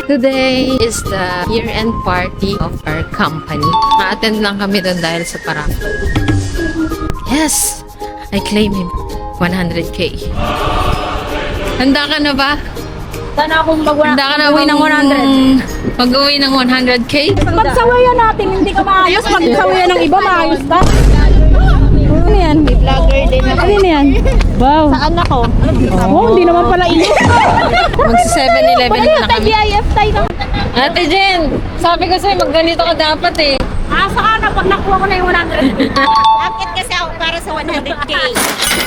Today is the year-end party of our company. Na-attend lang kami doon dahil sa parang. Yes! I claim him. 100K. Handa ka na ba? Sana akong Handa ka na mag-uwi ng 100. Mag-uwi ng 100K? Pagsawayan natin, hindi ka maayos. Pagsawayan ng iba, maayos ka. Ano yan? Vlogger din ako. Ano yan? Wow. Saan ako? Oh, hindi naman pala iyo. Mag-7-Eleven na kami. GIF tayo. Ate Jen, sabi ko sa'yo, magganito ka dapat eh. Saan na pag nakuha ko na yung 100? Akit kasi ako para sa 100K.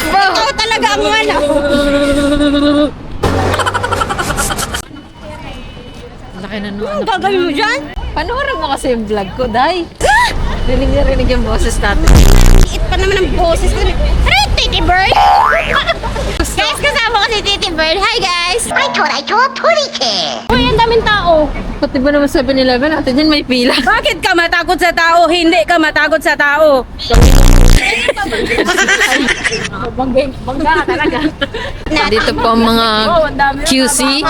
Ikaw talaga ang ano. Laki na nung anak. Gagawin mo dyan? Panoorin mo kasi yung vlog ko, Day. Rinig na rinig yung boses natin. Liit pa naman ang boses ko. Ano Titi Bird? Guys, kasama ko si Titi Bird. Hi guys! I told Purike! Uy, ang daming tao. Pati ba naman 7-Eleven, Ate Jen, may pila. Bakit ka matakot sa tao? Hindi ka matakot sa tao. Bangga ka talaga. Dito po ang mga QC.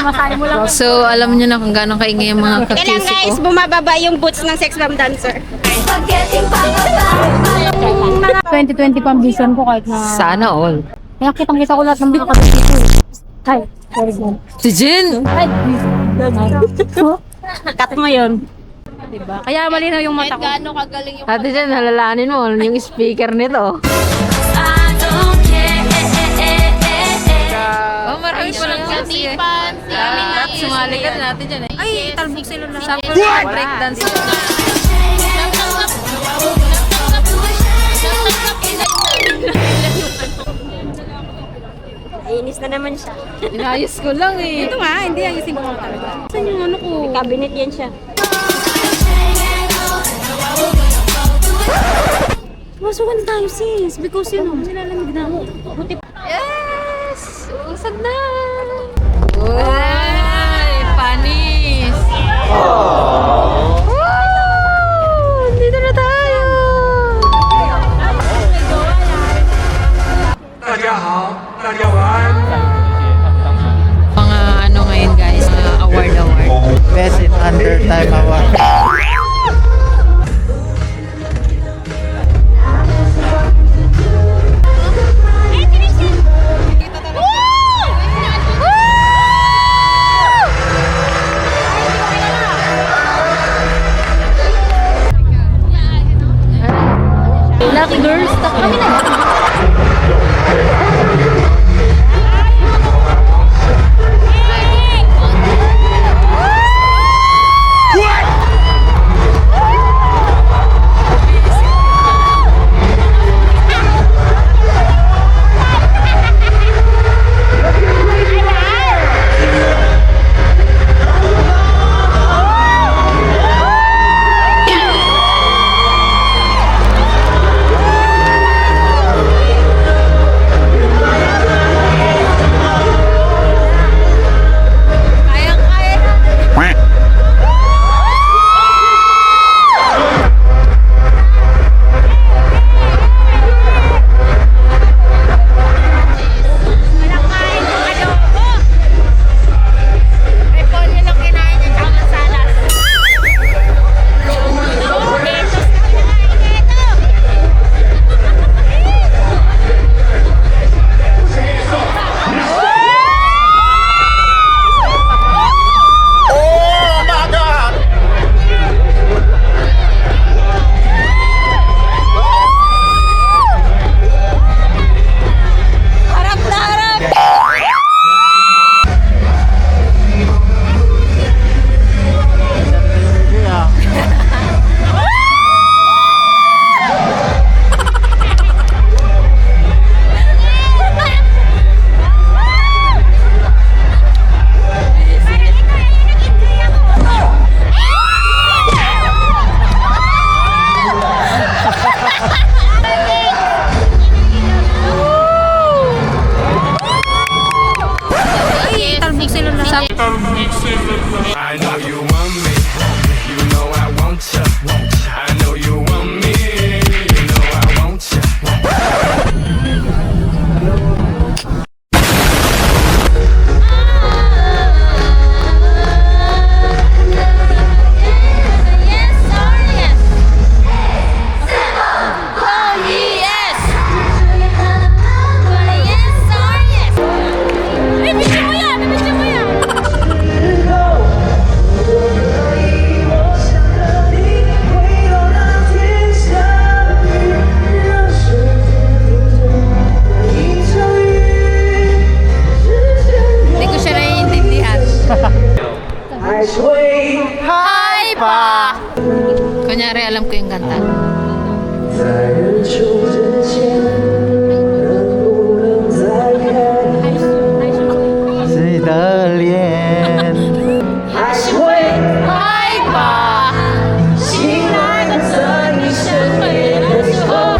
So, alam niyo na kung gaano kaingay yung mga Kailan ka-QC guys, ko. bumababa yung boots ng sex bomb dancer. 2020 pa ang vision ko kahit na... Sana all. Kaya kitang-kita ko lahat ng mga kapatid ko. Hi. Very good. Si Jen! Hi. Cut mo yun. Diba? Kaya malinaw yung mata ko. Kagaling yung Ate Jen, halalanin mo yung speaker nito. Oh, marami pa lang kasi eh. At sumali ka na natin dyan eh. Ay, talbog sila na. Sample breakdance. Inis na naman siya. Inayos ko lang eh. Ito nga, hindi ayusin ko nga talaga. Saan yung ano ko? May cabinet yan siya. Masukan tayo sis, because yun know, nilalamig na ako. Buti Yes! Usad na! Uy! Panis! Woo! Dito na tayo! Mga ano ngayon guys, mga award. Best in Under Time Award. Lucky girls, kami na. I know you want me. You know I want you. I know you want me. You know I want you. Hi pa! Kunyari, alam ko yung kanta. 在日出之前，能不能再看谁的脸？还是会 Hi pa! 亲爱的，在你身边的时候。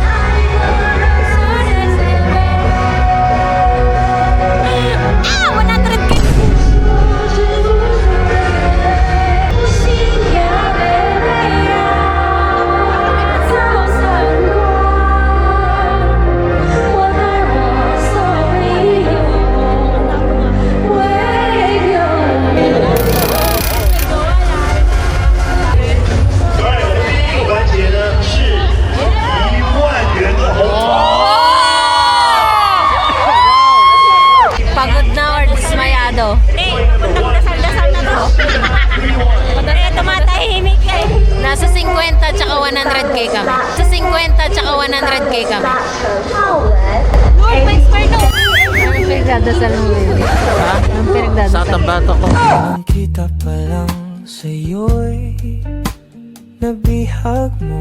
对，我们第一个环节呢是10000元的红包。 Pagod na or dismayado? Dasal-dasal na to. Kaya tumatahimik eh. Nasa 50 tsaka 100k kami. Sa 50 tsaka 100k kami. Lord, thanks for no. Ano pinagdadasal mo, baby? Ha? Ano Sa pinagdadasal? tabato ko. Nang kita pa lang sa'yo'y nabihag mo.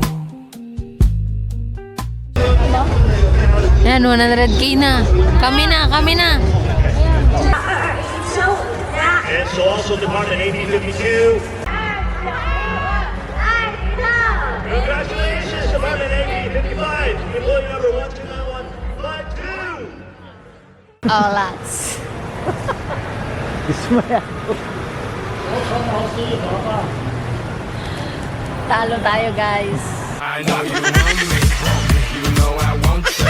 Yan, 100k na. Kami na, kami na. And so also Department AB 52. Congratulations, Department AB 55. Employee number 129152. Oh, lots. Talo tayo, guys. I know you want me. You know I want you.